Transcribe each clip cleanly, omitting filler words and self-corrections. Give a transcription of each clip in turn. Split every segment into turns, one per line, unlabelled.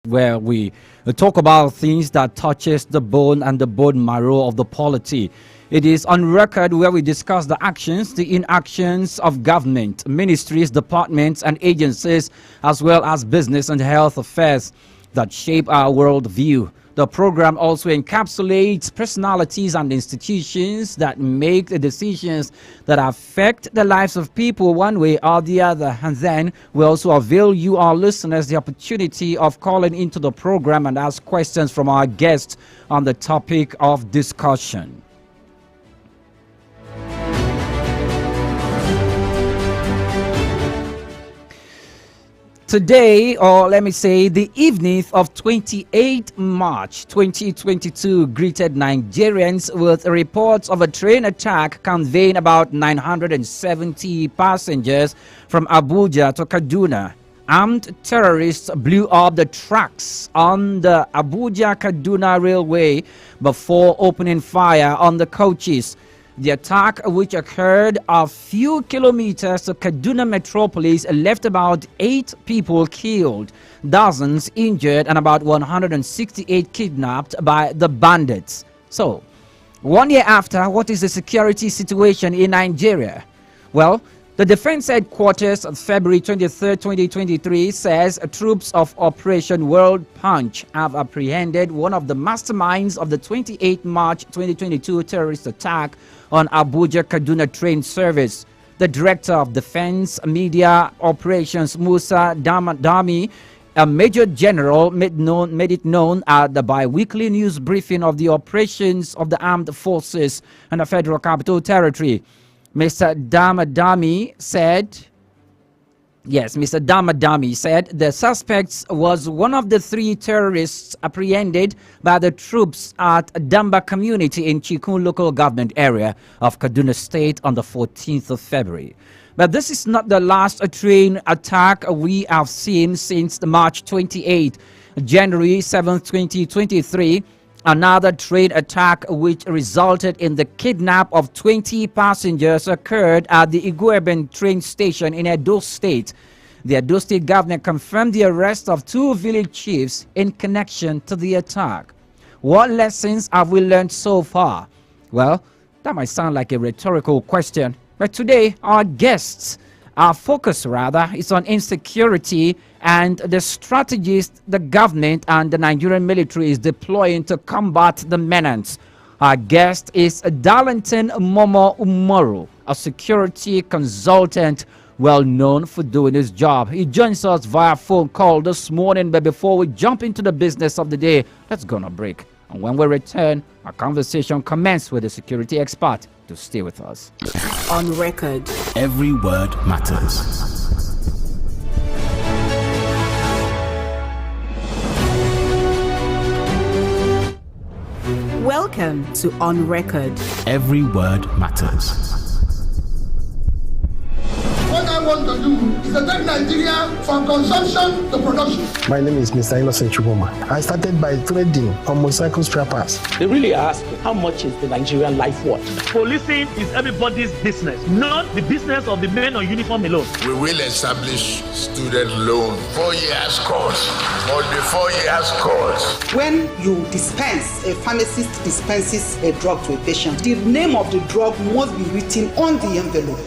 where we talk about things that touches the bone and the bone marrow of the polity. It is on record where we discuss the actions, the inactions of government, ministries, departments, and agencies, as well as business and health affairs that shape our worldview. The program also encapsulates personalities and institutions that make the decisions that affect the lives of people one way or the other. And then we also avail you, our listeners, the opportunity of calling into the program and ask questions from our guests on the topic of discussion. Today, or let me say, the evening of 28 March 2022 greeted Nigerians with reports of a train attack conveying about 970 passengers from Abuja to Kaduna. Armed terrorists blew up the tracks on the Abuja-Kaduna Railway before opening fire on the coaches. The attack, which occurred a few kilometers to Kaduna metropolis, left about 8 people killed, dozens injured, and about 168 kidnapped by the bandits. So, 1 year after, what is the security situation in Nigeria? Well, the Defense Headquarters on February 23, 2023 says troops of Operation World Punch have apprehended one of the masterminds of the 28 March 2022 terrorist attack on Abuja-Kaduna train service. The Director of Defense Media Operations, Musa Damadami, a Major General, made it known at the bi-weekly news briefing of the operations of the armed forces in the Federal Capital Territory. Mr. Damadami said the suspect was one of the 3 terrorists apprehended by the troops at Damba community in Chikun local government area of Kaduna State on the 14th of February. But this is not the last train attack we have seen since March 28, January 7, 2023. Another train attack which resulted in the kidnap of 20 passengers occurred at the Igueben train station in Edo State. The Edo State governor confirmed the arrest of 2 village chiefs in connection to the attack. What lessons have we learned so far? Well, that might sound like a rhetorical question, but today our focus is on insecurity and the strategies the government and the Nigerian military is deploying to combat the menace. Our guest is Darlington Momo Umaru, a security consultant well known for doing his job. He joins us via phone call this morning, but before we jump into the business of the day, let's go on a break. And when we return, our conversation commences with a security expert. To stay with us.
On record.
Every word matters.
Welcome to On Record.
Every word matters.
What I want to do is to take Nigeria from consumption to production.
My name is Mr. Innocent Chuboma. I started by trading on motorcycle spare parts.
They really ask, how much is the Nigerian life worth?
Policing is everybody's business, not the business of the men on uniform alone.
We will establish student loan 4 years course for the 4 years course.
When you dispense, a pharmacist dispenses a drug to a patient, the name of the drug must be written on the envelope.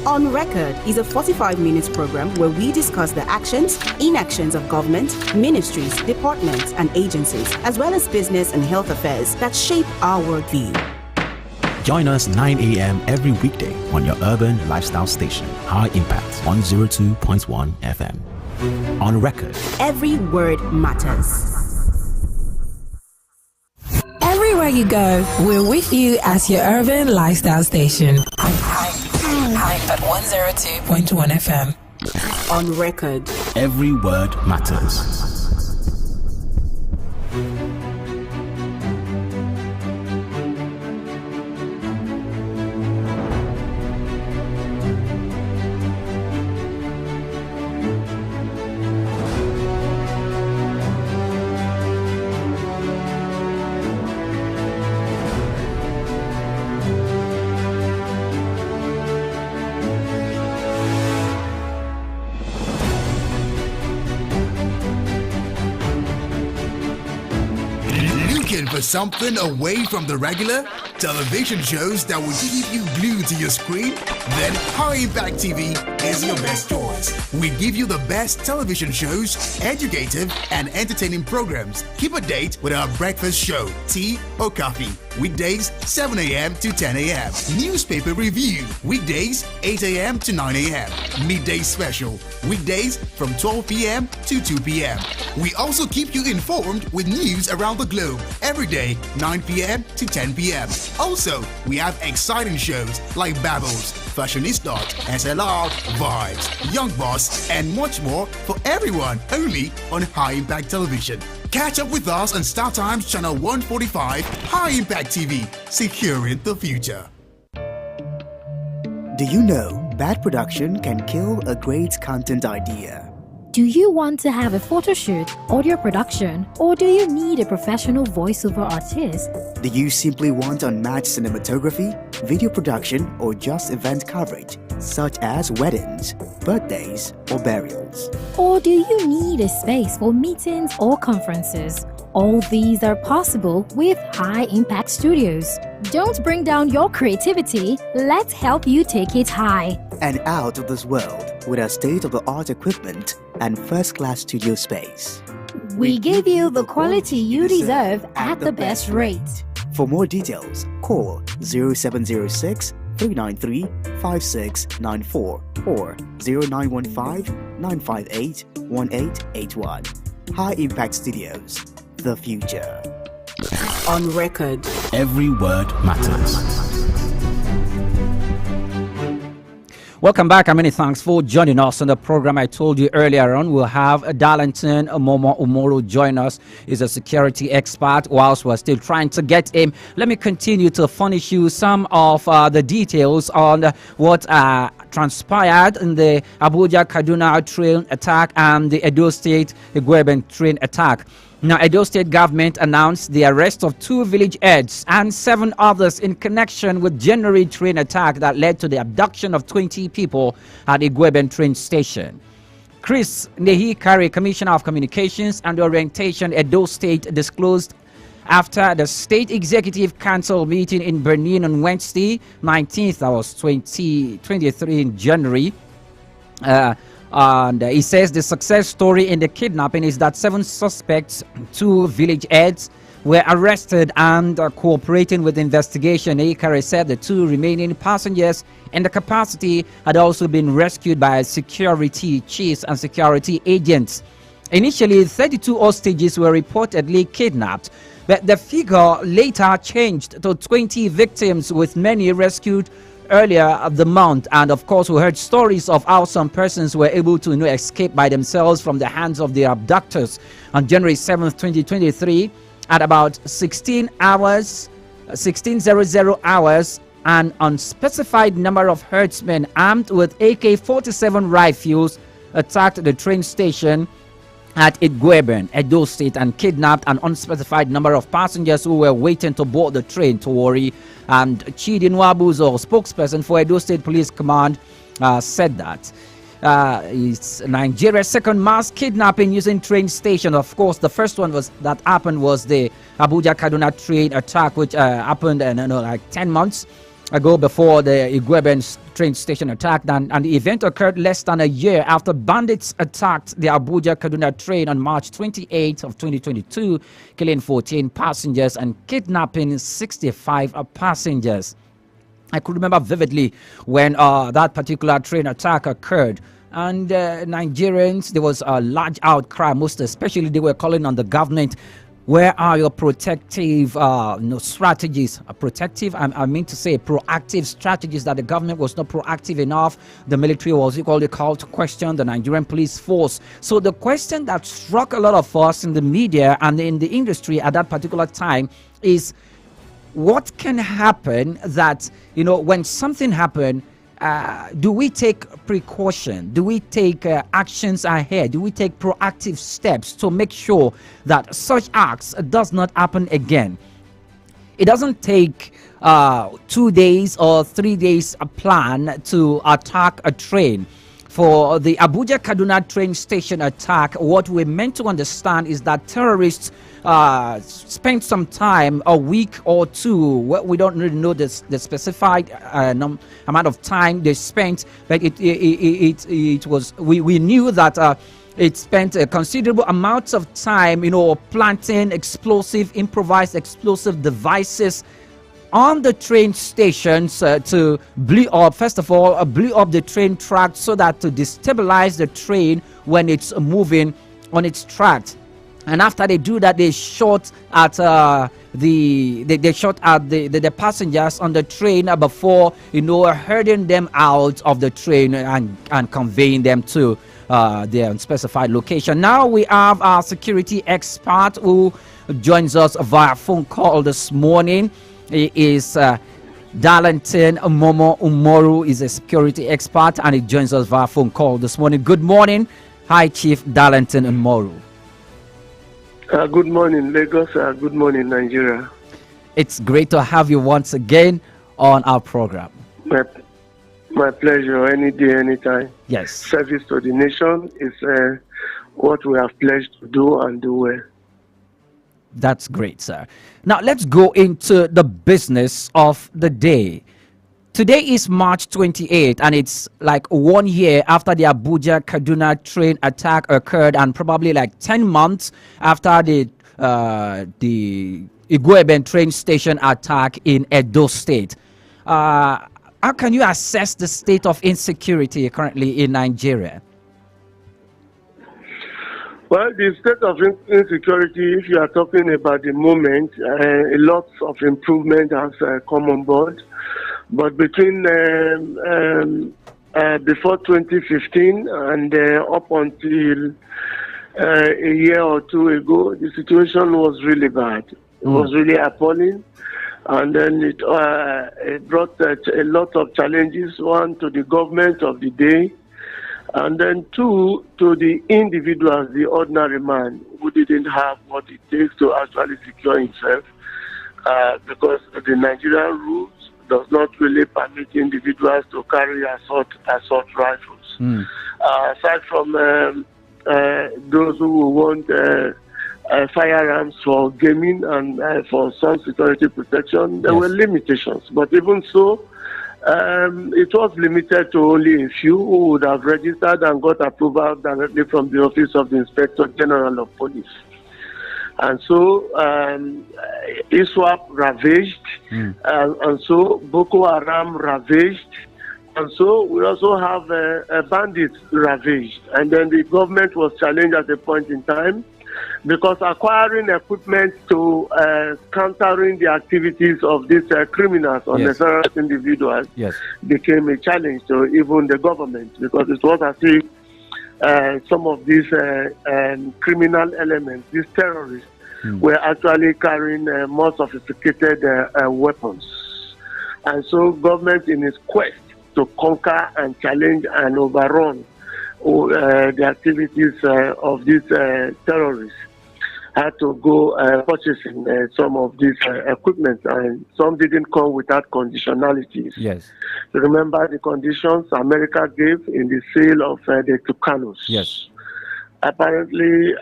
On Record is a 45-minute program where we discuss the actions, inactions of government, ministries, departments, and agencies, as well as business and health affairs that shape our worldview.
Join us 9 a.m. every weekday on your urban lifestyle station, High Impact 102.1 FM. On Record.
Every word matters.
Everywhere you go, we're with you as your urban lifestyle station. At 102.1 FM.
On Record.
Every word matters.
Looking for something away from the regular? Television shows that will keep you glued to your screen? Then High Impact TV is your best choice. We give you the best television shows, educative and entertaining programs. Keep a date with our breakfast show, Tea or Coffee. Weekdays 7 a.m. to 10 a.m. Newspaper review. Weekdays 8 a.m. to 9 a.m. Midday special. Weekdays from 12 p.m. to 2 p.m. We also keep you informed with news around the globe every day 9 p.m. to 10 p.m. Also, we have exciting shows like Babbles, Fashionista, SLR, Vibes, Young Boss, and much more for everyone only on High Impact Television. Catch up with us on Star Times Channel 145, High Impact TV, securing the future.
Do you know bad production can kill a great content idea?
Do you want to have a photo shoot, audio production, or do you need a professional voiceover artist?
Do you simply want unmatched cinematography, video production, or just event coverage, such as weddings, birthdays, or burials?
Or do you need a space for meetings or conferences? All these are possible with High Impact Studios. Don't bring down your creativity, let's help you take it high.
And out of this world with our state-of-the-art equipment and first-class studio space.
We give you the quality you deserve at the best rate.
For more details, call 0706 393 5694 or 0915 958 1881. High Impact Studios, the future.
On record.
Every word matters.
Welcome back, and many thanks for joining us on the program. I told you earlier on we'll have Darlington Momo Umoro join us. He's a security expert. Whilst we're still trying to get him, let me continue to furnish you some of the details on what transpired in the Abuja-Kaduna train attack and the Edo State Igweben train attack. Now, Edo State government announced the arrest of 2 village heads and 7 others in connection with January train attack that led to the abduction of 20 people at Igweben train station. Chris Nehikari, Commissioner of Communications and Orientation, Edo State, disclosed after the State Executive Council meeting in Benin on Wednesday, 19th, that was 2023 in January. And he says the success story in the kidnapping is that 7 suspects, 2 village heads, were arrested and are cooperating with the investigation. Ikare said the 2 remaining passengers in the capacity had also been rescued by security chiefs and security agents. Initially, 32 hostages were reportedly kidnapped, but the figure later changed to 20 victims, with many rescued earlier the month. And of course, we heard stories of how some persons were able to escape by themselves from the hands of their abductors. On January 7th, 2023, at about 1600 hours, an unspecified number of herdsmen armed with AK-47 rifles attacked the train station at Igweben, Edo State, and kidnapped an unspecified number of passengers who were waiting to board the train to Warri. And Chidi Nwabuzo, spokesperson for Edo State Police Command, said that it's Nigeria's second mass kidnapping using train station. Of course, the first one was the Abuja-Kaduna train attack, which happened like 10 months ago before the Igweben train station attack, and the event occurred less than a year after bandits attacked the Abuja-Kaduna train on March 28th of 2022, killing 14 passengers and kidnapping 65 passengers. I could remember vividly when that particular train attack occurred. And Nigerians, there was a large outcry, most especially they were calling on the government. Where are your protective strategies? I mean to say proactive strategies, that the government was not proactive enough. The military was equally called to question, the Nigerian police force. So the question that struck a lot of us in the media and in the industry at that particular time is, what can happen that, when something happened, do we take precaution? Do we take actions ahead? Do we take proactive steps to make sure that such acts does not happen again? It doesn't take 2 days or 3 days a plan to attack a train. for the Abuja Kaduna train station attack, what we're meant to understand is that terrorists spent some time, a week or two. We don't really know the specified amount of time they spent, but it was we knew that it spent a considerable amount of time, planting improvised explosive devices on the train stations to blew up the train tracks so that to destabilize the train when it's moving on its tracks. And after they do that, they shot at the passengers on the train before herding them out of the train and conveying them to their unspecified location. Now we have our security expert who joins us via phone call this morning. He is Darlington Momo Umoru, is a security expert, and he joins us via phone call this morning. Good morning. Hi, Chief Darlington Umoru.
Good morning, Lagos. Good morning, Nigeria.
It's great to have you once again on our program.
My pleasure. Any day, anytime.
Yes.
Service to the nation is what we have pledged to do and do well.
That's great, sir. Now, let's go into the business of the day. Today is March 28th, and it's like 1 year after the Abuja Kaduna train attack occurred, and probably like 10 months after the Igueben train station attack in Edo State. How can you assess the state of insecurity currently in Nigeria?
Well, the state of insecurity, if you are talking about the moment, a lot of improvement has come on board. But between before 2015 and up until a year or two ago, the situation was really bad. It was really appalling. And then it brought a lot of challenges, one, to the government of the day, and then two, to the individuals, the ordinary man, who didn't have what it takes to actually secure himself, because the Nigerian rules does not really permit individuals to carry assault rifles. Aside from those who want firearms for gaming and for some security protection, there were limitations. But even so, it was limited to only a few who would have registered and got approval directly from the Office of the Inspector General of Police. And so ISWAP ravaged, and so Boko Haram ravaged, and so we also have bandits ravaged. And then the government was challenged at a point in time, because acquiring equipment to countering the activities of these criminals or necessary individuals became a challenge to even the government, because it was as if some of these criminal elements, these terrorists, were actually carrying more sophisticated weapons. And so government, in its quest to conquer and challenge and overrun the activities of these terrorists, had to go purchasing some of these equipment, and some didn't come without conditionalities.
Yes.
Remember the conditions America gave in the sale of the Tucanos.
Yes.
Apparently,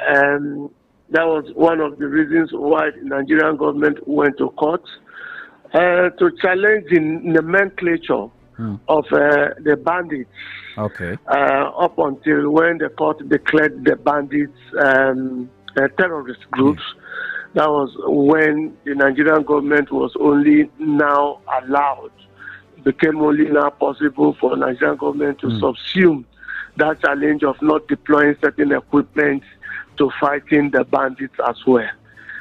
that was one of the reasons why the Nigerian government went to court to challenge the nomenclature of the bandits.
Okay.
Up until when the court declared the bandits terrorist groups. That was when the Nigerian government was only now allowed, became only now possible for the Nigerian government to subsume that challenge of not deploying certain equipment to fighting the bandits as well.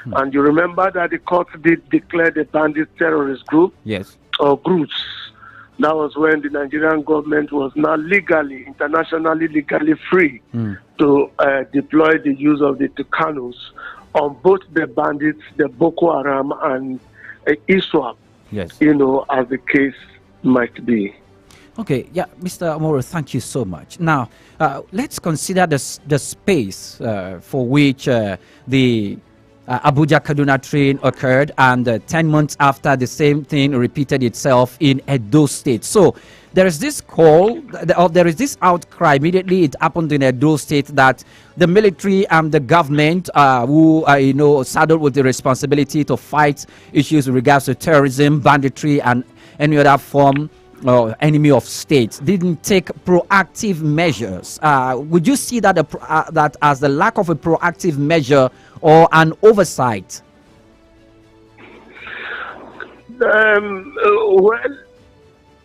And you remember that the court did declare the bandits terrorist group or groups. That was when the Nigerian government was now internationally legally free to deploy the use of the Tucanos on both the bandits, the Boko Haram, and ISWAP, as the case might be.
Okay, Mr. Amoro, thank you so much. Now, let's consider the space for which the Abuja Kaduna train occurred, and 10 months after, the same thing repeated itself in Edo State. So there is this call, there is this outcry. Immediately it happened in Edo State that the military and the government, who saddled with the responsibility to fight issues with regards to terrorism, banditry, and any other form enemy of state, didn't take proactive measures. Would you see that that as the lack of a proactive measure or an oversight?
Well,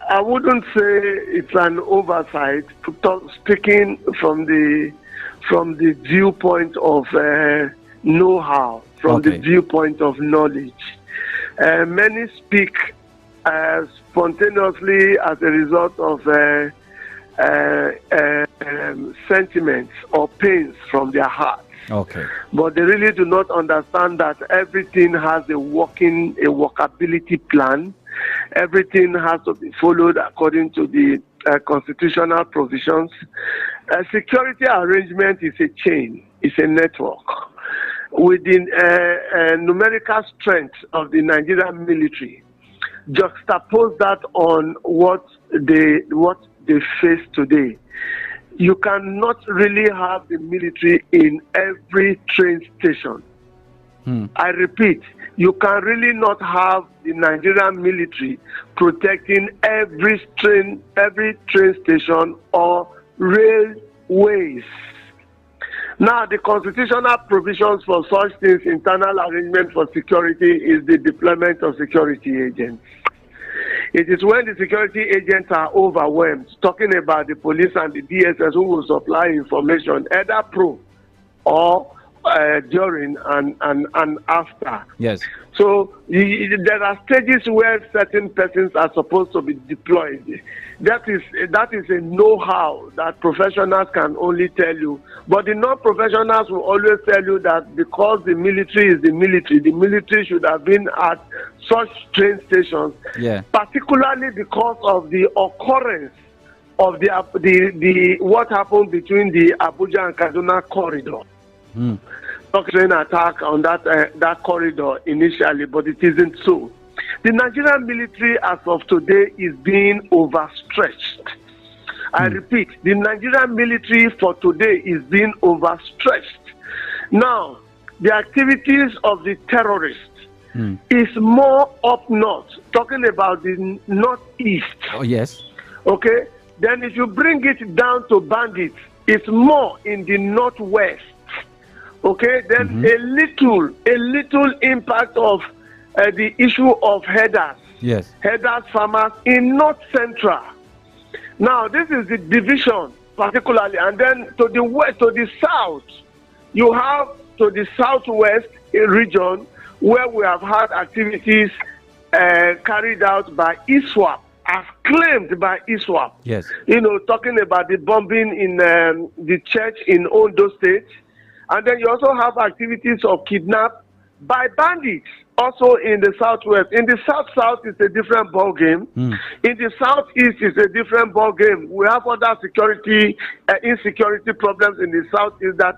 I wouldn't say it's an oversight. Speaking from the viewpoint of know-how, from the viewpoint of knowledge, many speak spontaneously as a result of sentiments or pains from their hearts.
Okay.
But they really do not understand that everything has a workability plan. Everything has to be followed according to the constitutional provisions. A security arrangement is a chain, it's a network. With the numerical strength of the Nigerian military, juxtapose that on what they face today. You cannot really have the military in every train station. I repeat, you can really not have the Nigerian military protecting every train station or railways. Now, the constitutional provisions for such things, internal arrangement for security, is the deployment of security agents. It is when the security agents are overwhelmed, talking about the police and the DSS who will supply information, either pro or during and after.
Yes.
So there are stages where certain persons are supposed to be deployed. That is a know-how that professionals can only tell you. But the non-professionals will always tell you that because the military is the military should have been at such train stations.
Yeah. Particularly
because of the occurrence of the what happened between the Abuja and Kaduna corridor. Train attack on that corridor initially, but it isn't so. The Nigerian military as of today is being overstretched. I repeat, the Nigerian military for today is being overstretched. Now, the activities of the terrorists is more up north, talking about the northeast.
Oh, yes.
Okay? Then if you bring it down to bandits, it's more in the northwest. Okay, then a little impact of the issue of headers.
Yes.
Headers farmers in North Central. Now, this is the division particularly, and then to the west, to the south, you have to the southwest region where we have had activities carried out by ISWAP, as claimed by ISWAP.
Yes.
Talking about the bombing in the church in Ondo State. And then you also have activities of kidnap by bandits also in the southwest. In the south it's a different ball game. In the southeast it's a different ball game. We have other insecurity problems in the southeast that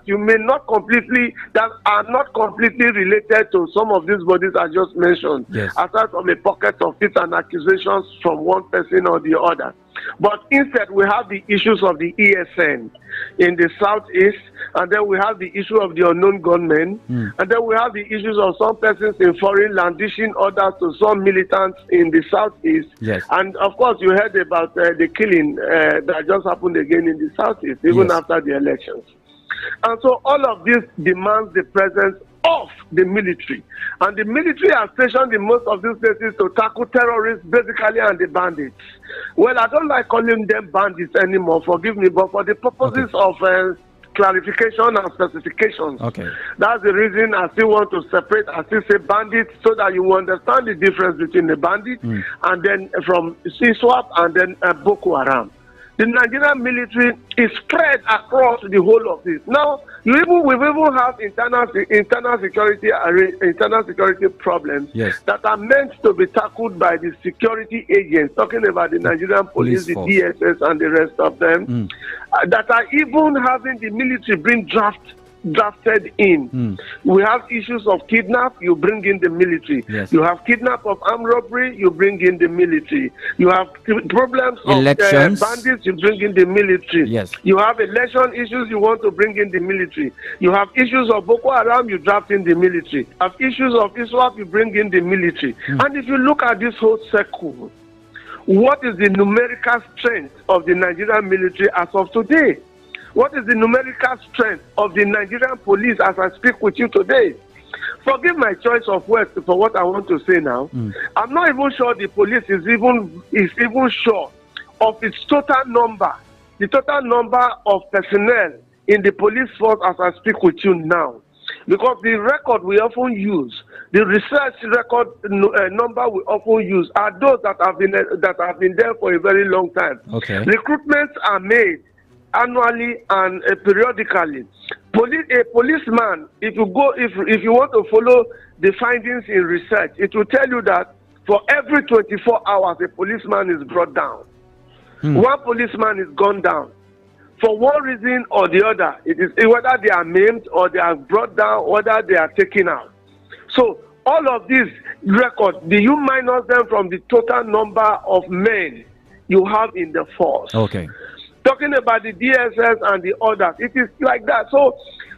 are not completely related to some of these bodies I just mentioned.
Yes.
Aside from a pocket of it and accusations from one person or the other. But instead, we have the issues of the ESN in the southeast, and then we have the issue of the unknown gunmen, and then we have the issues of some persons in foreign land dishing orders to some militants in the southeast.
Yes.
And of course, you heard about the killing that just happened again in the southeast, even after the elections. And so all of this demands the presence of the military. And the military are stationed in most of these places to tackle terrorists, basically, and the bandits. Well, I don't like calling them bandits anymore, forgive me, but for the purposes of clarification and specifications. That's the reason I still want to separate, I still say bandits, so that you understand the difference between the bandit and then from CSWAP and then Boko Haram. The Nigerian military is spread across the whole of this. Now, we even have internal security problems that are meant to be tackled by the security agents, talking about the Nigerian police, the DSS, and the rest of them, that are even having the military bring draft drafted in. We have issues of kidnap, you bring in the military.
Yes.
You have kidnap of armed robbery, you bring in the military. You have problems
Elections.
of bandits, you bring in the military.
Yes.
You have election issues, you want to bring in the military. You have issues of Boko Haram, you draft in the military. You have issues of ISWAP, you bring in the military. And if you look at this whole circle, what is the numerical strength of the Nigerian military as of today? What is the numerical strength of the Nigerian police as I speak with you today? Forgive my choice of words for what I want to say now. I'm not even sure the police is even sure of its total number, the total number of personnel in the police force as I speak with you now. Because the record we often use, the research record number we often use are those that have been there for a very long time.
Okay.
Recruitments are made annually and periodically. A policeman, if you want to follow the findings in research, it will tell you that for every 24 hours a policeman is brought down. One policeman is gone down. For one reason or the other, it is whether they are maimed or they are brought down, whether they are taken out. So all of these records, do you minus them from the total number of men you have in the force?
Okay.
Talking about the DSS and the others, it is like that. So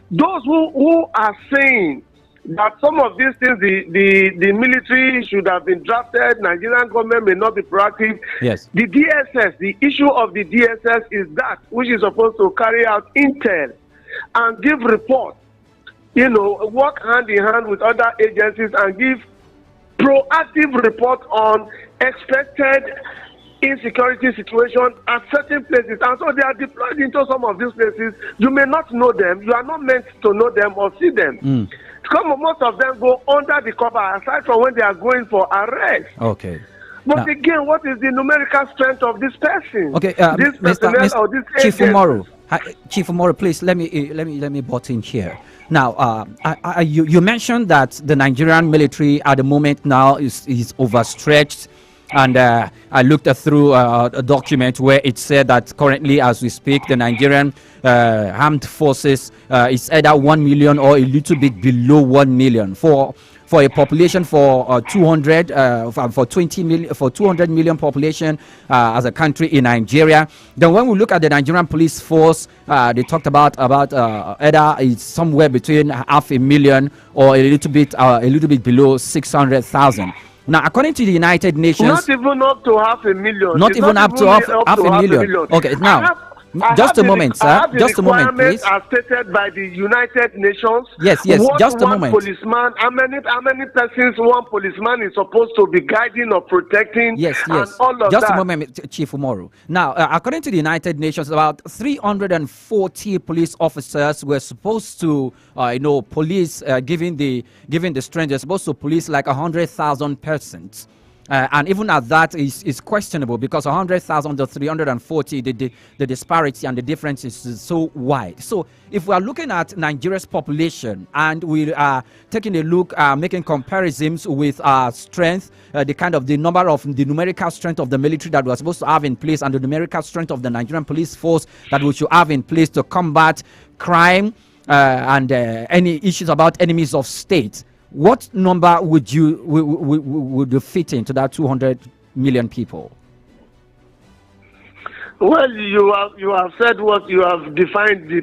those who are saying that some of these things, the military should have been drafted, Nigerian government may not be proactive.
Yes.
The DSS, the issue of the DSS is that which is supposed to carry out intel and give reports, work hand in hand with other agencies and give proactive report on expected insecurity situation at certain places. And so they are deployed into some of these places. You may not know them. You are not meant to know them or see them. Most of them go under the cover, aside from when they are going for arrest.
Okay.
But again, what is the numerical strength of this person?
Okay,
this personnel or this
Chief
agent?
Umaru. Chief Umaru, please let me butt in here. Now, you mentioned that the Nigerian military at the moment now is overstretched. And I looked through a document where it said that currently, as we speak, the Nigerian armed forces is either 1 million or a little bit below 1 million for a population for 200 population as a country in Nigeria. Then when we look at the Nigerian police force, they talked about either it's somewhere between 500,000 or a little bit below 600,000. Now, according to the United Nations,
not even up to 500,000.
Not even up to half a million. Okay, now. Just a moment, sir. Just a moment, please.
As stated by the United Nations.
Yes. Just a moment.
Policeman, how many persons one policeman is supposed to be guiding or protecting?
Yes.
And all of
just
that.
a moment, Chief Umaru. Now, according to the United Nations, about 340 police officers were supposed to, police, given the strength, they're supposed to police like 100,000 persons. And even at that is questionable because 100,000 to 340, the disparity and the difference is so wide. So if we are looking at Nigeria's population and we are taking a look, making comparisons with our strength, the number of the numerical strength of the military that we are supposed to have in place and the numerical strength of the Nigerian police force that we should have in place to combat crime and any issues about enemies of state, what number would fit into that 200 million people?
Well, you have said what you have defined the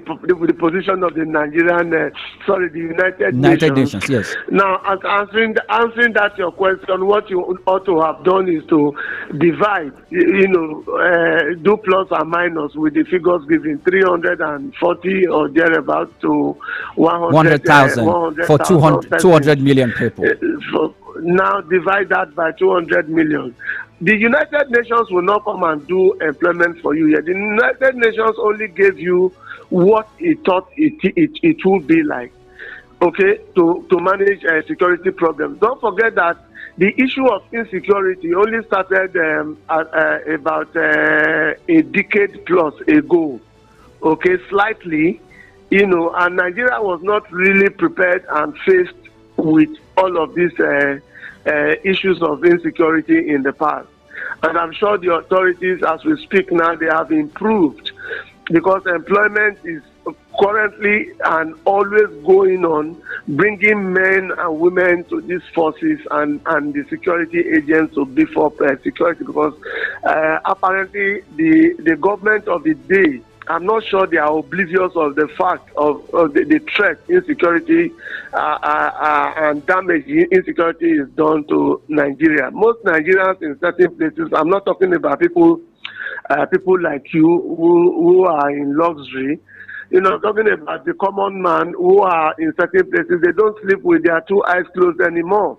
position of the the United
Nations. Yes.
Now, as answering that your question, what you ought to have done is to divide, do plus and minus with the figures given 340 or thereabouts to 100,000
for 200 million people.
Now divide that by 200 million. The United Nations will not come and do employment for you yet. The United Nations only gave you what it thought it would be like, okay, to manage security problems. Don't forget that the issue of insecurity only started about a decade plus ago, okay, slightly, and Nigeria was not really prepared and faced with all of these issues of insecurity in the past. And I'm sure the authorities, as we speak now, they have improved because employment is currently and always going on, bringing men and women to these forces and the security agents to beef up security, because apparently the government of the day, I'm not sure they are oblivious of the fact of the threat insecurity and damage insecurity is done to Nigeria. Most Nigerians in certain places, I'm not talking about people like you who are in luxury, talking about the common man who are in certain places, they don't sleep with their two eyes closed anymore.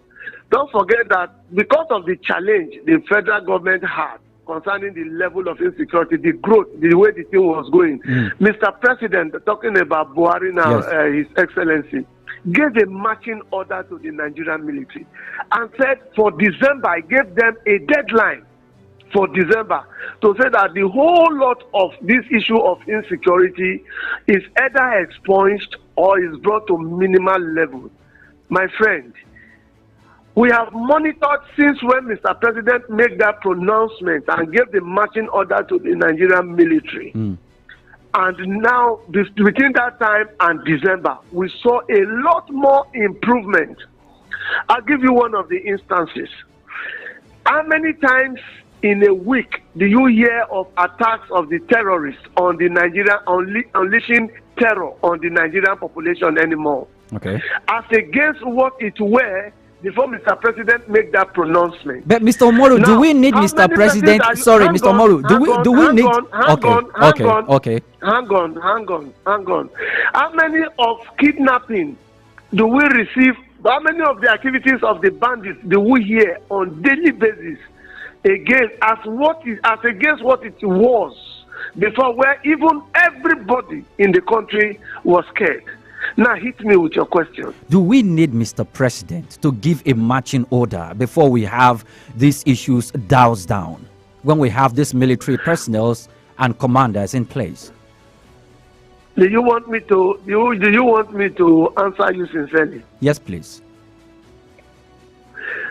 Don't forget that because of the challenge the federal government had concerning the level of insecurity, the growth, the way the thing was going, Mr. President, talking about Buhari now, His Excellency, gave a marching order to the Nigerian military and said for December, I gave them a deadline for December to say that the whole lot of this issue of insecurity is either expunged or is brought to minimal level. My friend, we have monitored since when Mr. President made that pronouncement and gave the marching order to the Nigerian military. And now, between that time and December, we saw a lot more improvement. I'll give you one of the instances. How many times in a week do you hear of attacks of the terrorists on the Nigerian, unleashing terror on the Nigerian population anymore?
Okay.
As against what it were before Mr. President make that pronouncement.
But Mr. Omoru, do we need Mr. President? Sorry, Mr. Omoru, do we need?
Hang on. How many of kidnapping do we receive? How many of the activities of the bandits do we hear on daily basis? Again, as against what it was before, where even everybody in the country was scared. Now hit me with your question.
Do we need Mr. President to give a marching order before we have these issues doused down, when we have these military personnel and commanders in place?
Do you want me to answer you sincerely?
Yes, please.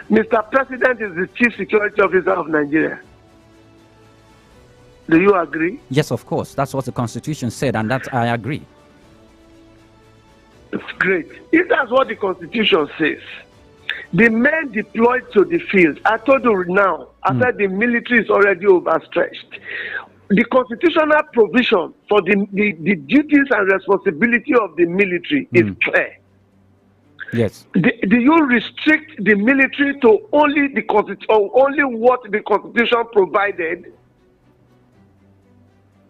Mr. President is the Chief Security Officer of Nigeria. Do you agree?
Yes, of course. That's what the Constitution said, and that I agree.
It's great. If that's what the Constitution says, the men deployed to the field, I told you now, I said the military is already overstretched. The constitutional provision for the duties and responsibility of the military is clear.
Yes.
Do you restrict the military to only what the Constitution provided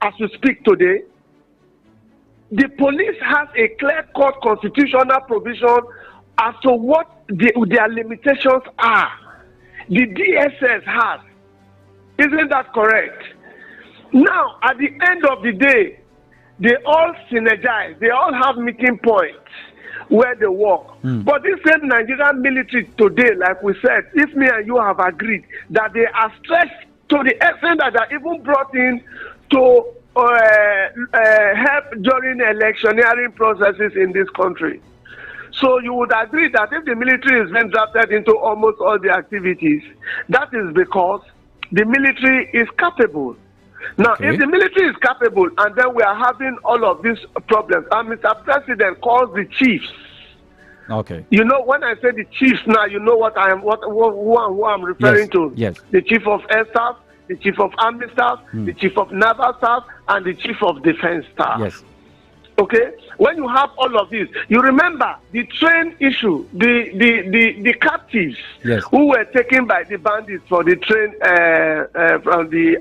as we speak today? The police has a clear-cut constitutional provision as to what their limitations are. The DSS has. Isn't that correct? Now, at the end of the day, they all synergize. They all have meeting points where they work. But this same Nigerian military today, like we said, if me and you have agreed that they are stretched to the extent that they are even brought in to help during electioneering processes in this country. So you would agree that if the military is being drafted into almost all the activities, that is because the military is capable. Now, if the military is capable and then we are having all of these problems, and Mr. President calls the chiefs.
Okay.
You know, when I say the chiefs now, you know what who I'm referring to.
Yes.
The chief of air staff, the chief of army staff, the chief of naval staff, and the chief of defense staff.
Yes.
Okay? When you have all of this, you remember the train issue, the captives who were taken by the bandits for the train from the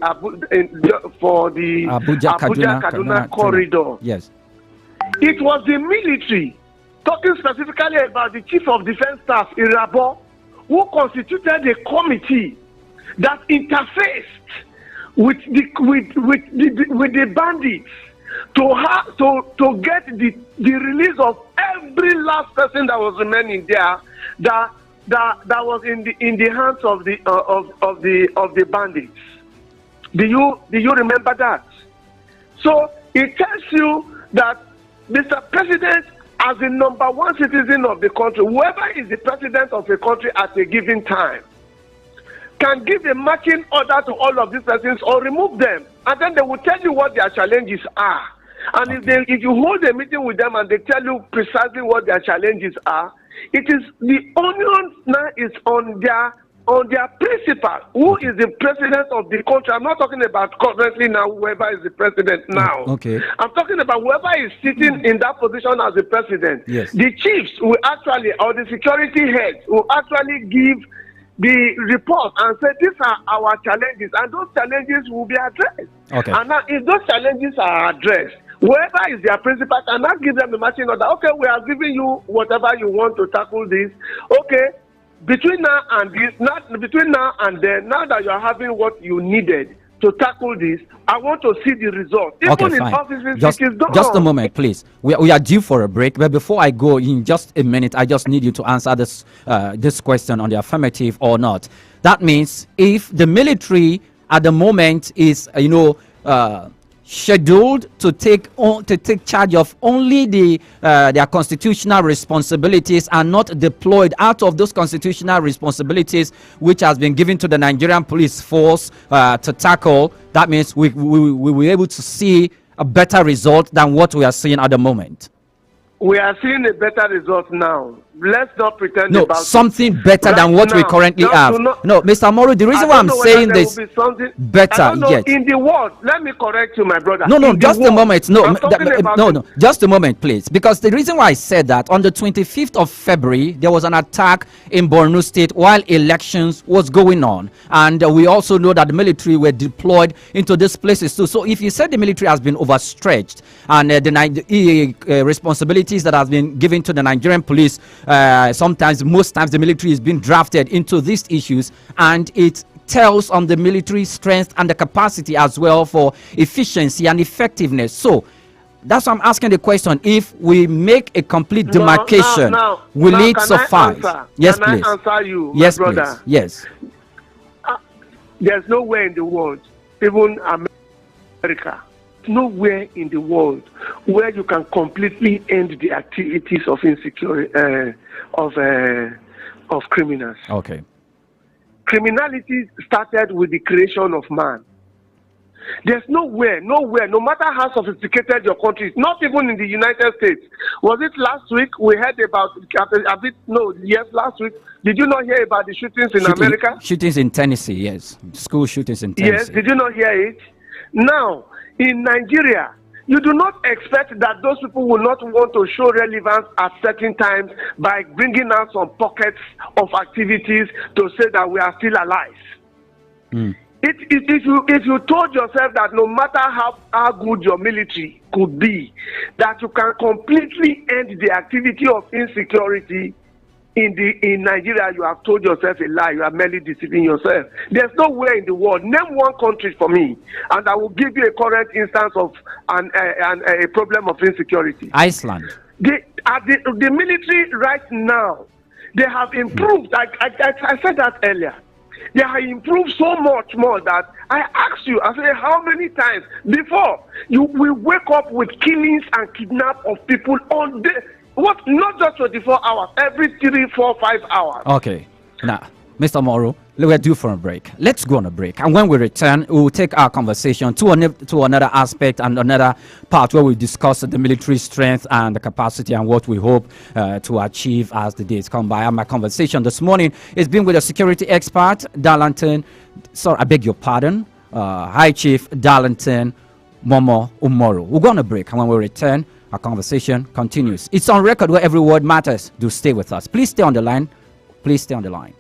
Abuja-Kaduna corridor.
Yes.
It was the military, talking specifically about the chief of defense staff, Irabo, who constituted a committee that interfaced with the bandits to get the release of every last person that was remaining there that was in the hands of the bandits. Do you remember that? So it tells you that Mr. President, as the number one citizen of the country, whoever is the president of a country at a given time, can give a marching order to all of these persons or remove them, and then they will tell you what their challenges are. And if you hold a meeting with them and they tell you precisely what their challenges are, it is the onion now is on their principal, who is the president of the country. I'm not talking about currently now, whoever is the president now.
Okay.
I'm talking about whoever is sitting in that position as the president.
Yes.
The chiefs will actually, or the security heads will actually give the report and say, these are our challenges, and those challenges will be addressed.
Okay.
And now, if those challenges are addressed, whoever is their principal cannot give them the matching order. Okay, we are giving you whatever you want to tackle this. Okay, between now and then, now that you are having what you needed to tackle this, I want to see the result. Even in offices,
just a moment, please. We are due for a break, but before I go, in just a minute, I just need you to answer this question on the affirmative or not. That means if the military at the moment is, scheduled to take charge of only their constitutional responsibilities and not deployed out of those constitutional responsibilities which has been given to the Nigerian police force to tackle, that means we will be able to see a better result than what we are seeing at the moment.
We are seeing a better result now. Let's not pretend
about something better than what we currently have. No, Mr. Moro, the reason why I'm saying this better yet.
In the world, let me correct you, my brother.
No, just a moment. No, just a moment, please. Because the reason why I said that, on the 25th of February, there was an attack in Borno State while elections was going on. And we also know that the military were deployed into these places too. So if you said the military has been overstretched and the responsibilities that has been given to the Nigerian police, most times the military is being drafted into these issues, and it tells on the military strength and the capacity as well for efficiency and effectiveness. So that's why I'm asking the question: if we make a complete demarcation, will it suffice? Yes, please.
I answer you,
yes,
my brother?
Please. Yes.
There's nowhere in the world, even America, nowhere in the world where you can completely end the activities of insecurity of criminals.
Okay.
Criminality started with the creation of man. There's nowhere, no matter how sophisticated your country is, not even in the United States. Was it last week we heard about last week. Did you not hear about the shootings in America?
Shootings in Tennessee, yes. School shootings in Tennessee.
Yes, did you not hear it? Now, in Nigeria, you do not expect that those people will not want to show relevance at certain times by bringing out some pockets of activities to say that we are still alive. If you told yourself that no matter how good your military could be, that you can completely end the activity of insecurity in Nigeria, you have told yourself a lie. You are merely deceiving yourself. There's nowhere in the world. Name one country for me, and I will give you a current instance of a problem of insecurity.
Iceland.
The military right now, they have improved. I said that earlier. They have improved so much more that I asked you, I said, how many times before we wake up with killings and kidnap of people on day? What? Not just 24 hours, every 3, 4, 5 hours.
Okay. Now, Mr. Moro, we're due for a break. Let's go on a break. And when we return, we will take our conversation to another aspect and another part where we discuss the military strength and the capacity and what we hope to achieve as the days come by. And my conversation this morning has been with a security expert, Darlington. Sorry, I beg your pardon. High Chief Darlington Momo Umoro. We'll go on a break. And when we return, our conversation continues. It's on record where every word matters. Do stay with us. Please stay on the line. Please stay on the line.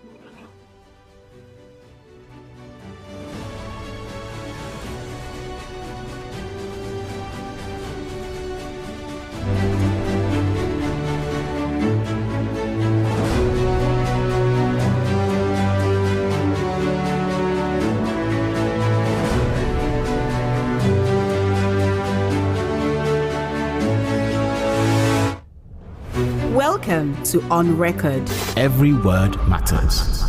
Welcome to On Record.
Every word matters.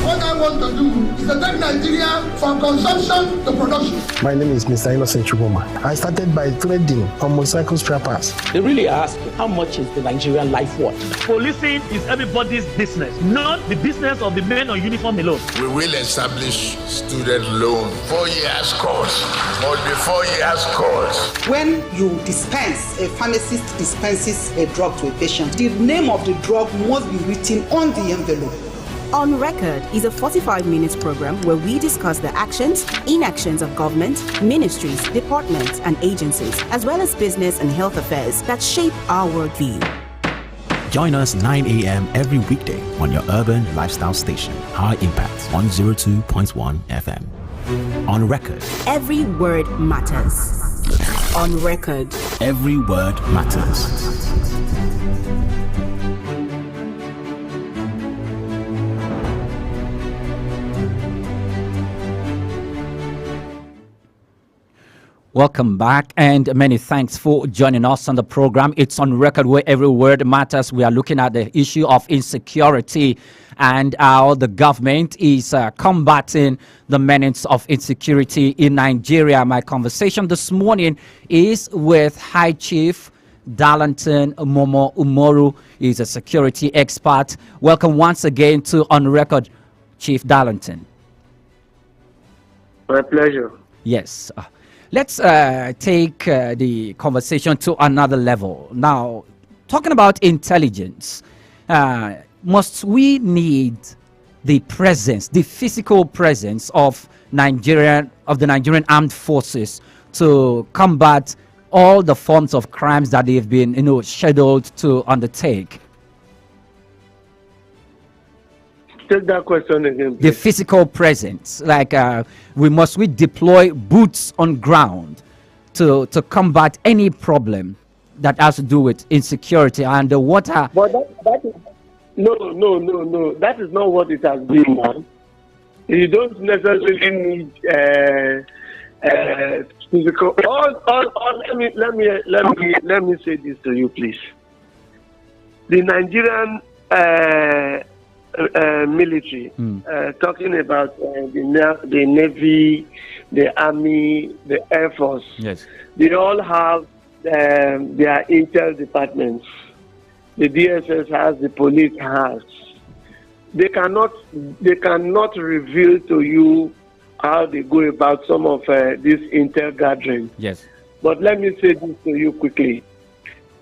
What I want to do is is to take Nigeria from consumption to production.
My name is Mr. Innocent Chuguma. I started by trading on motorcycle spare parts.
They really ask, how much is the Nigerian life worth?
Policing is everybody's business, not the business of the men on uniform alone.
We will establish student loan 4 years course. Must be 4 years course.
When you dispense, a pharmacist dispenses a drug to a patient, the name of the drug must be written on the envelope.
On Record is a 45 minutes program where we discuss the actions, inactions of government, ministries, departments, and agencies, as well as business and health affairs that shape our worldview.
Join us 9 a.m. every weekday on your urban lifestyle station, High Impact 102.1 FM. On Record.
Every word matters. On Record.
Every word matters.
Welcome back, and many thanks for joining us on the program. It's On Record, where every word matters. We are looking at the issue of insecurity and how the government is combating the menace of insecurity in Nigeria. My conversation this morning is with High Chief Darlington Momo Umoru. He's a security expert. Welcome once again to On Record, Chief Darlington.
My pleasure.
Yes. Let's take the conversation to another level. Now, talking about intelligence, must we need the presence, the physical presence of the Nigerian armed forces to combat all the forms of crimes that they've been, scheduled to undertake?
Take that question again, please.
The physical presence, like we deploy boots on ground to combat any problem that has to do with insecurity and the water.
But that is no. That is not what it has been, man. You don't necessarily need physical. Let me say this to you, please. The Nigerian military, talking about the Navy, the Army, the Air Force.
Yes.
They all have their intel departments. The DSS has, the police has. They cannot reveal to you how they go about some of this intel gathering.
Yes.
But let me say this to you quickly.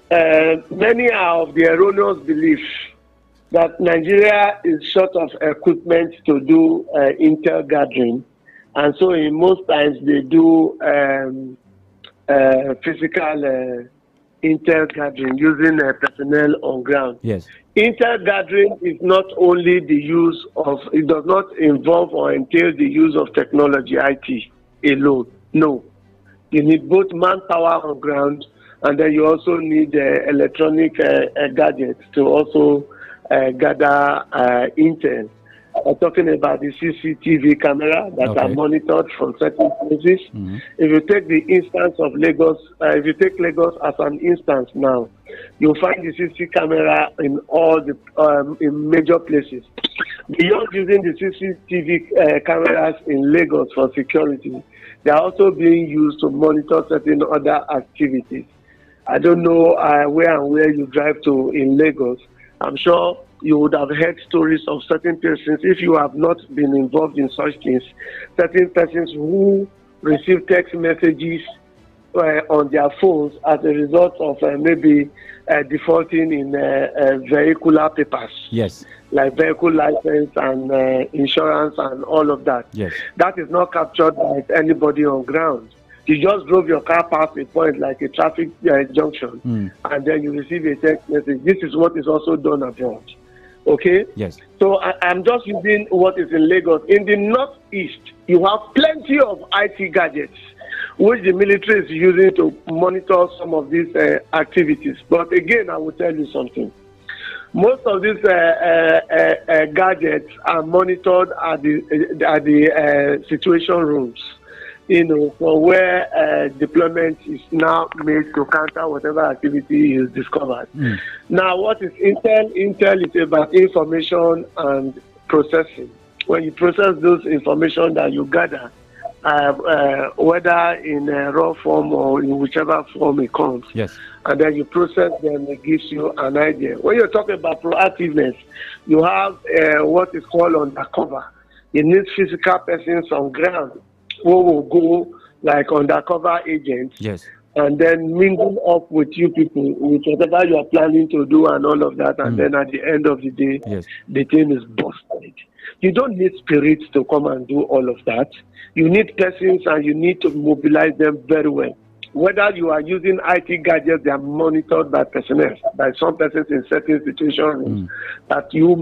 Many of the erroneous beliefs that Nigeria is short of equipment to do intel gathering, and so in most times they do physical intel gathering using personnel on ground.
Yes.
Intel gathering is not only the use of, it does not involve or entail the use of technology, IT alone. No. You need both manpower on ground, and then you also need electronic gadgets to also gather intel. We're talking about the CCTV camera that are monitored from certain places. Mm-hmm. If you take the instance of Lagos, if you take Lagos as an instance now, you'll find the CCTV camera in all the in major places. Beyond using the CCTV cameras in Lagos for security, they are also being used to monitor certain other activities. I don't know where you drive to in Lagos. I'm sure you would have heard stories of certain persons, if you have not been involved in such things, certain persons who receive text messages on their phones as a result of maybe defaulting in vehicular papers.
Yes.
Like vehicle license and insurance and all of that.
Yes.
That is not captured by anybody on ground. You just drove your car past a point like a traffic junction, and then you receive a text message. This is what is also done abroad. Okay?
Yes.
So I'm just using what is in Lagos. In the northeast, you have plenty of IT gadgets, which the military is using to monitor some of these activities. But again, I will tell you something. Most of these gadgets are monitored at the situation rooms. For where deployment is now made to counter whatever activity is discovered. Now, what is Intel? Intel is about information and processing. when you process those information that you gather, whether in a raw form or in whichever form it comes,
yes,
and then you process them, it gives you an idea. When you're talking about proactiveness, you have what is called undercover. You need physical persons on ground who will go like undercover agents,
yes,
and then mingle up with you people with whatever you are planning to do and all of that, and then at the end of the day,
yes,
the thing is busted. You don't need spirits to come and do all of that. You need persons, and you need to mobilize them very well. Whether you are using IT gadgets, they are monitored by personnel, by some persons in certain situations that you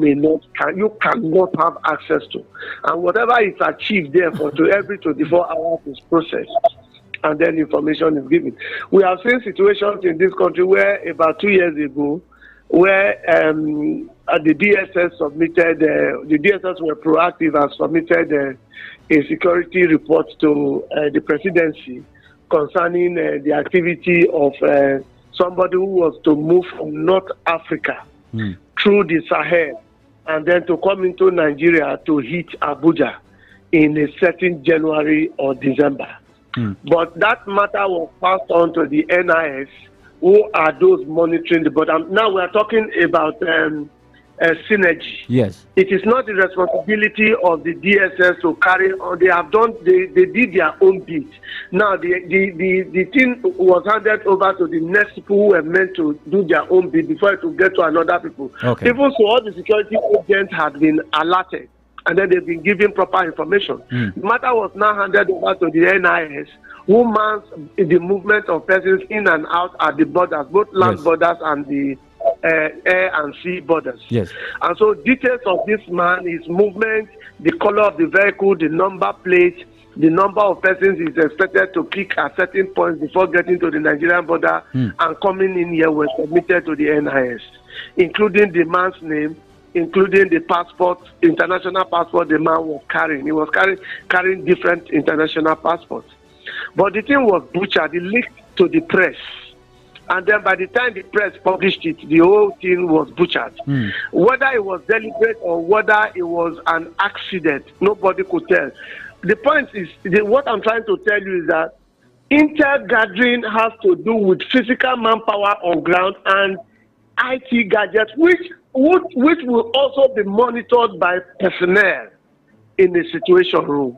cannot have access to. And whatever is achieved there to every 24 hours is processed, and then information is given. We have seen situations in this country where about 2 years ago, where the DSS submitted, the DSS were proactive and submitted a security report to the presidency concerning the activity of somebody who was to move from North Africa through the Sahel and then to come into Nigeria to hit Abuja in a certain January or December. But that matter was passed on to the NIS, who are those monitoring the border. Now we are talking about synergy.
Yes.
It is not the responsibility of the DSS to carry on. They have done, they did their own bit. Now the thing was handed over to the next people who were meant to do their own bit before it would get to another people.
Okay.
Even so, all the security agents had been alerted, and then they've been given proper information. The matter was now handed over to the NIS, who mans the movement of persons in and out at the borders, both land borders and the air and sea borders.
Yes.
And so details of this man, his movement, the color of the vehicle, the number plate, the number of persons is expected to pick at certain points before getting to the Nigerian border and coming in here were submitted to the NIS, including the man's name, including the passport, international passport the man was carrying. He was carrying different international passports. But the thing was butchered, it leaked to the press. And then by the time the press published it, the whole thing was butchered. Whether it was deliberate or whether it was an accident, nobody could tell. The point is, what I'm trying to tell you is that intel gathering has to do with physical manpower on ground and IT gadgets, which will also be monitored by personnel in the situation room.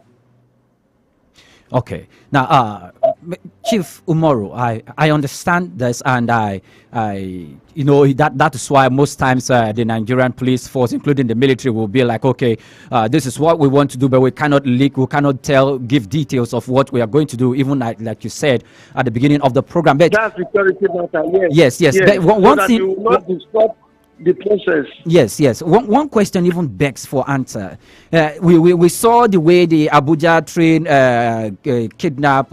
Okay. Now, Chief Umaru, I understand this, and I that is why most times the Nigerian police force, including the military, will be like, okay, this is what we want to do, but we cannot leak, we cannot give details of what we are going to do, even like you said at the beginning of the program. But
that's security matter.
Yes.
But
one
so
thing.
You will not disrupt the process.
Yes. One question even begs for answer. We saw the way the Abuja train kidnap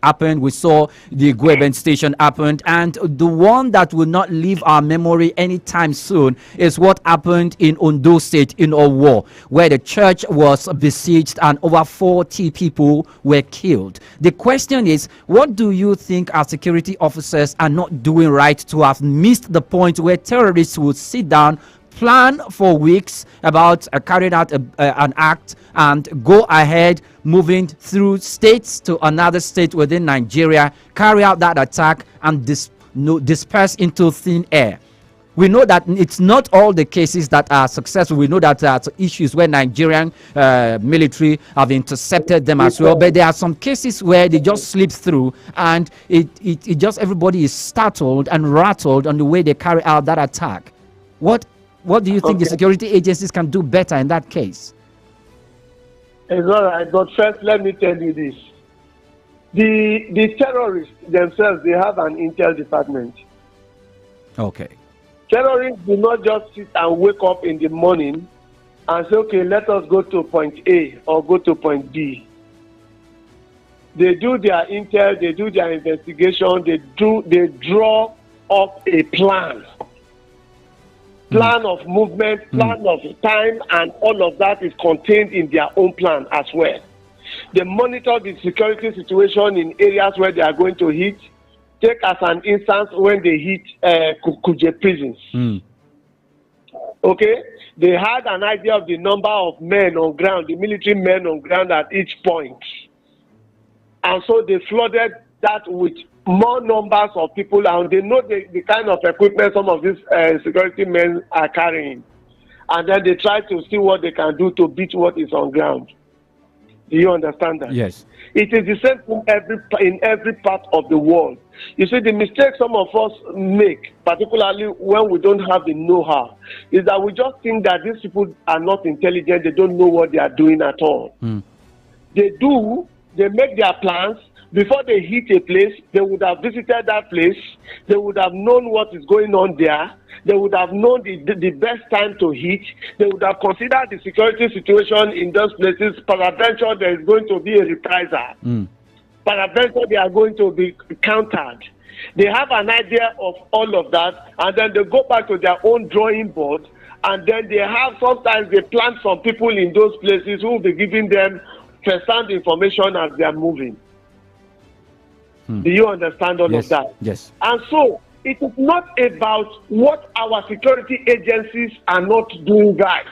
happened. We saw the Gweben station happened, and the one that will not leave our memory anytime soon is what happened in Ondo State in Owo, where the church was besieged and over 40 people were killed. The question is, what do you think our security officers are not doing right to have missed the point where terrorists will sit down, plan for weeks about carrying out an act, and go ahead moving through states to another state within Nigeria, carry out that attack and disperse into thin air? We know that it's not all the cases that are successful. We know that there are issues where Nigerian military have intercepted them as well. But there are some cases where they just slip through, and it just everybody is startled and rattled on the way they carry out that attack. What do you think the security agencies can do better in that case?
It's all right, but first let me tell you this. The terrorists themselves, they have an intel department.
Okay.
Terrorists do not just sit and wake up in the morning and say, okay, let us go to point A or go to point B. They do their intel, they do their investigation, they draw up a plan of movement, plan of time, and all of that is contained in their own plan as well. They monitor the security situation in areas where they are going to hit. Take as an instance when they hit Kuje prisons. Okay? They had an idea of the number of men on ground, the military men on ground at each point. And so they flooded that with more numbers of people, and they know the kind of equipment some of these security men are carrying. And then they try to see what they can do to beat what is on ground. Do you understand that?
Yes.
It is the same thing in every part of the world. You see, the mistake some of us make, particularly when we don't have the know-how, is that we just think that these people are not intelligent. They don't know what they are doing at all. They do. They make their plans. Before they hit a place, they would have visited that place. They would have known what is going on there. They would have known the best time to hit. They would have considered the security situation in those places. Peradventure, there is going to be a reprisal. Peradventure, they are going to be countered. They have an idea of all of that, and then they go back to their own drawing board, and then sometimes they plant some people in those places who will be giving them first-hand information as they are moving. Do you understand all of that?
Yes.
And so, it is not about what our security agencies are not doing right.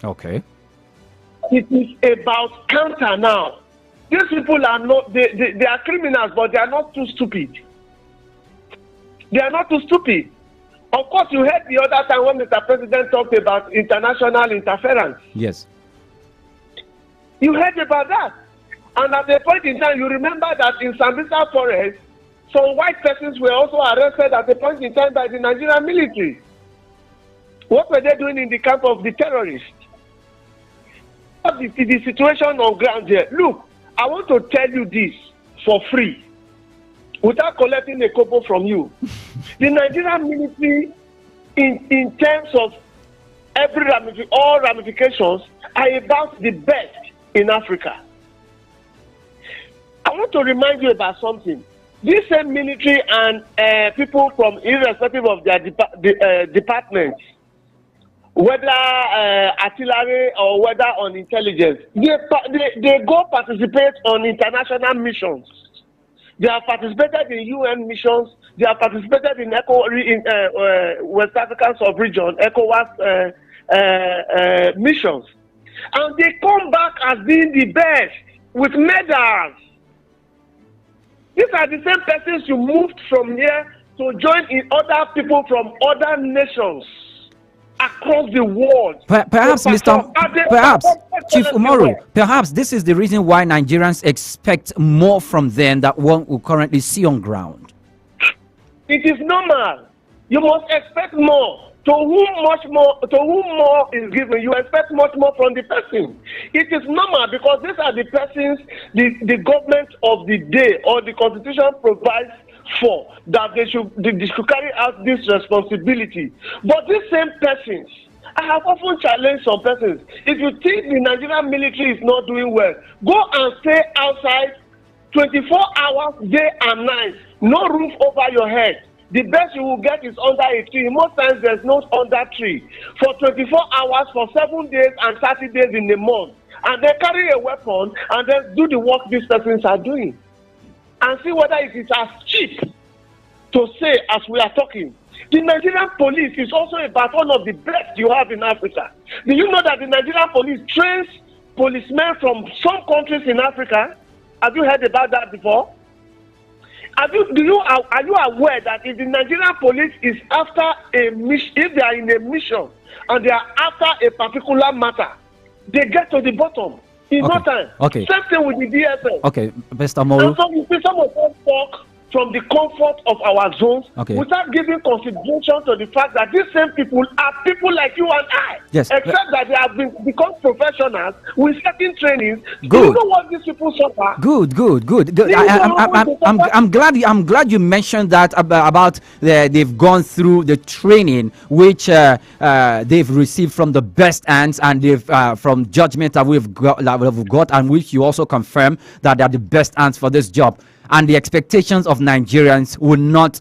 Okay.
It is about counter now. These people are not, they are criminals, but they are not too stupid. They are not too stupid. Of course, you heard the other time when Mr. President talked about international interference.
Yes.
You heard about that. And at a point in time, you remember that in Sambisa Forest, some white persons were also arrested at a point in time by the Nigerian military. What were they doing in the camp of the terrorists? What is the situation on ground here? Look, I want to tell you this for free, without collecting a kobo from you. The Nigerian military, in terms of all ramifications, are about the best in Africa. I want to remind you about something. This same military and people from irrespective of their departments, whether artillery or whether on intelligence, they go participate on international missions. They have participated in UN missions. They have participated in West African sub-region, ECOWAS missions. And they come back as being the best with medals. These are the same persons you moved from here to join in other people from other nations across the world.
Perhaps, Chief Umaru, perhaps this is the reason why Nigerians expect more from them than one we currently see on ground.
It is normal. You must expect more. To whom more is given, you expect much more from the person. It is normal because these are the persons the government of the day or the constitution provides for, that they should carry out this responsibility. But these same persons, I have often challenged some persons. If you think the Nigerian military is not doing well, go and stay outside 24 hours, day and night, no roof over your head. The best you will get is under a tree. Most times there's no under tree. For 24 hours, for 7 days and 30 days in a month. And they carry a weapon and then do the work these persons are doing. And see whether it is as cheap to say as we are talking. The Nigerian police is also about one of the best you have in Africa. Do you know that the Nigerian police trains policemen from some countries in Africa? Have you heard about that before? Are you aware that if the Nigerian police is after a mission, if they are in a mission and they are after a particular matter, they get to the bottom in no time.
Okay.
Same thing with the DSS.
Okay, Mr. Moro.
And so you see some of us talk from the comfort of our zones without giving consideration to the fact that these same people are people like you and I.
Yes.
Except that they have become professionals with certain trainings.
Good.
Do you know what these people suffer?
Good. I'm glad you mentioned that about they've gone through the training which they've received from the best hands, and they've from judgment that we've got, and which you also confirm that they are the best hands for this job. And the expectations of Nigerians will not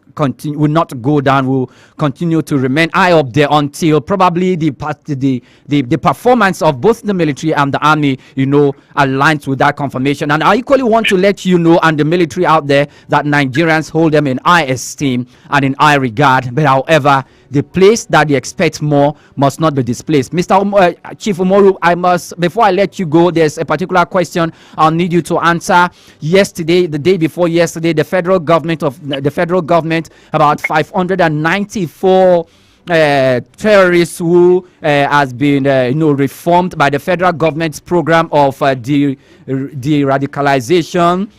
go down, will continue to remain high up there until probably the performance of both the military and the army, aligns with that confirmation. And I equally want to let you know, and the military out there, that Nigerians hold them in high esteem and in high regard. But however, the place that they expect more must not be displaced. Chief Umoru, I must, before I let you go, there's a particular question I'll need you to answer. Yesterday, the day before yesterday, the federal government, about 594 terrorists who has been reformed by the federal government's program of de-radicalization,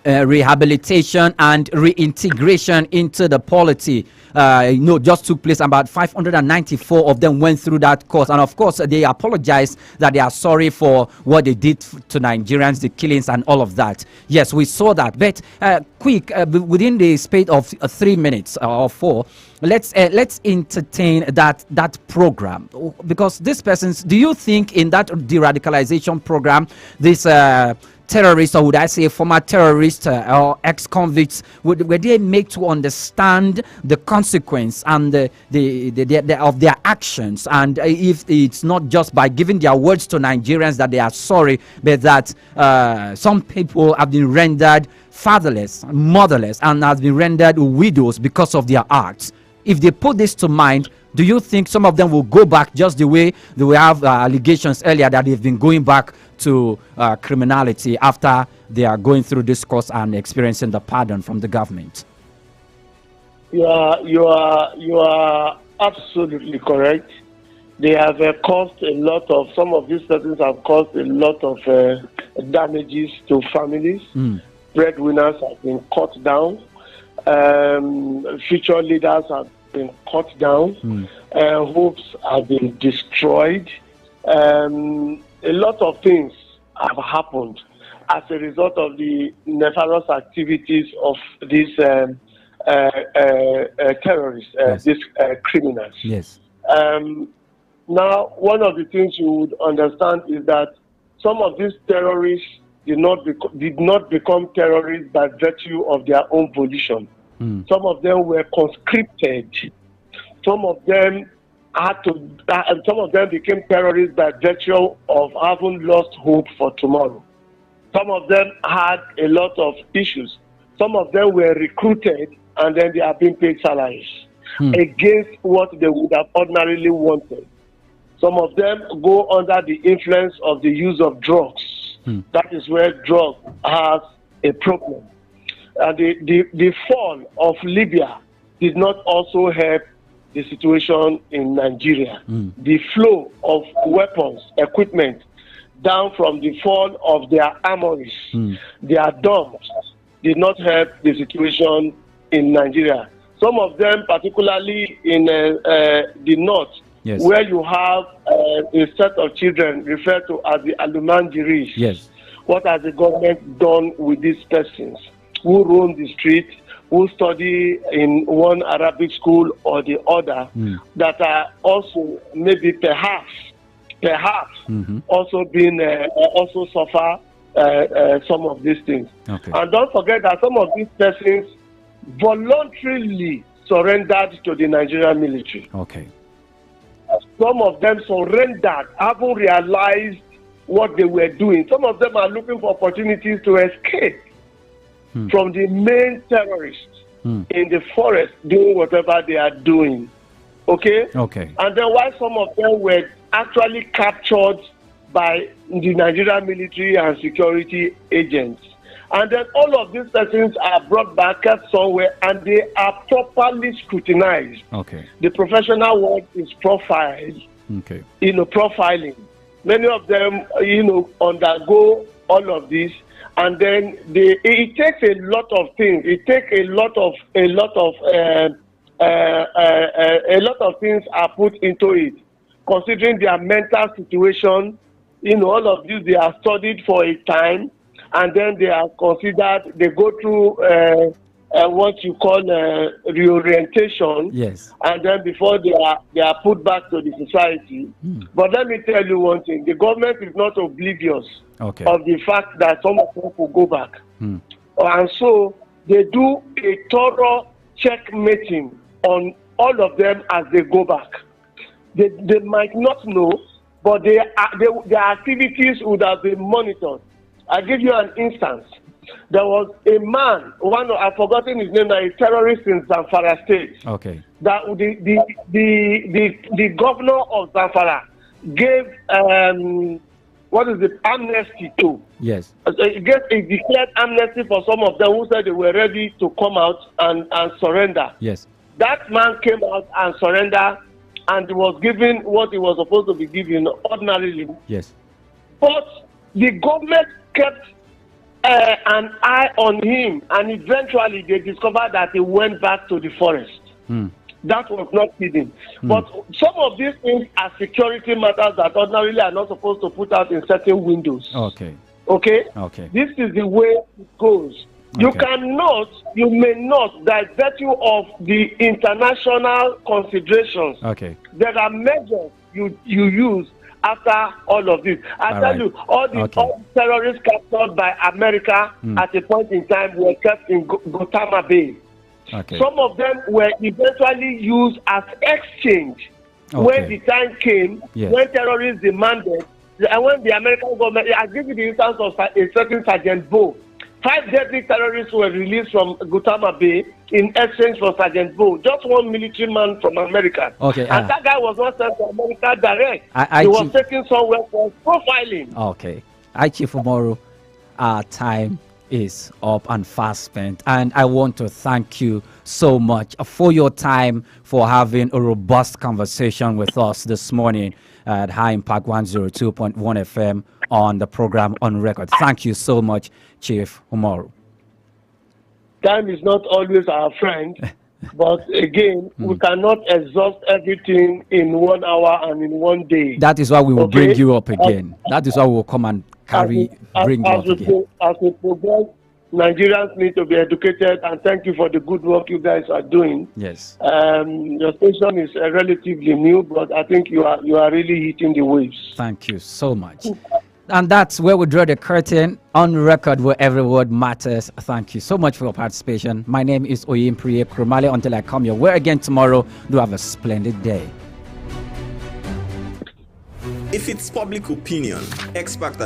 rehabilitation and reintegration into the polity. Just took place. About 594 of them went through that course, and of course they apologized that they are sorry for what they did to Nigerians, the killings and all of that. Yes, we saw that. But quick, within the space of 3 minutes or 4, let's entertain that program, because these persons, do you think in that de-radicalization program, this terrorists, or would I say former terrorists or ex-convicts, were they made to understand the consequence and the of their actions? And if it's not just by giving their words to Nigerians that they are sorry, but that some people have been rendered fatherless, motherless, and have been rendered widows because of their acts. If they put this to mind, do you think some of them will go back just the way they will have allegations earlier that they've been going back to criminality after they are going through this course and experiencing the pardon from the government?
You are absolutely correct. They have caused a lot of, some of these persons have caused a lot of damages to families. Breadwinners have been cut down. Future leaders have been cut down. Hopes have been destroyed. A lot of things have happened as a result of the nefarious activities of these terrorists, these criminals.
Yes.
Now, one of the things you would understand is that some of these terrorists did not become terrorists by virtue of their own volition. Some of them were conscripted. Some of them some of them became terrorists by virtue of having lost hope for tomorrow. Some of them had a lot of issues. Some of them were recruited and then they are being paid salaries against what they would have ordinarily wanted. Some of them go under the influence of the use of drugs. That is where drug has a problem. The fall of Libya did not also help the situation in Nigeria. The flow of weapons, equipment, down from the fall of their armories, their dumps, did not help the situation in Nigeria. Some of them, particularly in the north, where you have a set of children referred to as the Alumanjiris.
Yes.
What has the government done with these persons who roam the streets, who study in one Arabic school or the other, that are also maybe perhaps also being also suffer some of these things.
Okay.
And don't forget that some of these persons voluntarily surrendered to the Nigerian military.
Okay.
Some of them surrendered, haven't realized what they were doing. Some of them are looking for opportunities to escape from the main terrorists in the forest doing whatever they are doing. Okay?
Okay.
And then while some of them were actually captured by the Nigerian military and security agents. And then all of these persons are brought back at somewhere and they are properly scrutinized.
Okay.
The professional word is profiled.
Okay.
Profiling. Many of them, undergo all of this, and then it takes a lot of things. It takes a lot of things are put into it, considering their mental situation. All of this they are studied for a time, and then they are considered. They go through what you call reorientation.
Yes.
And then before they are put back to the society. But let me tell you one thing: the government is not oblivious of the fact that some of them will go back, and so they do a thorough checkmating on all of them as they go back. They might not know, but their activities would have been monitored. I'll give you an instance. there was a man, I've forgotten his name, a terrorist in Zamfara State.
Okay.
That the governor of Zamfara gave amnesty to.
Yes.
He declared amnesty for some of them who said they were ready to come out and surrender.
Yes.
That man came out and surrendered, and he was given what he was supposed to be given ordinarily.
Yes.
But the government kept an eye on him, and eventually they discovered that he went back to the forest. That was not hidden. But some of these things are security matters that ordinarily are not supposed to put out in certain windows.
Okay.
Okay?
Okay.
This is the way it goes.
Okay.
You may not, by virtue of the international considerations,
okay,
there are measures you use after all of this. I tell you, all the terrorists captured by America at a point in time were kept in Gautama Bay.
Okay.
Some of them were eventually used as exchange when the time came, when terrorists demanded, and when the American government, I give you the instance of a certain Sergeant Bo. 5 deadly terrorists were released from Gautama Bay in exchange for Sergeant Bo, just one military man from America.
Okay.
And that guy was not sent to America direct.
He
was taken somewhere for profiling.
Okay. Chief Umoru, our time is up and fast spent, and I want to thank you so much for your time, for having a robust conversation with us this morning at High Impact 102.1 FM on the program On Record. Thank you so much, Chief Umoru.
Time is not always our friend, but again, we cannot exhaust everything in 1 hour and in 1 day.
That is why we will bring you up again. That is why we will come and bring you up again.
As we progress, Nigerians need to be educated, and thank you for the good work you guys are doing.
Yes.
Your station is relatively new, but I think you are really hitting the waves.
Thank you so much. And that's where we draw the curtain On Record, where every word matters. Thank you so much for your participation. My name is Oyim Priye Krumale. Until I come your way again tomorrow, do have a splendid day.
If it's public opinion, expert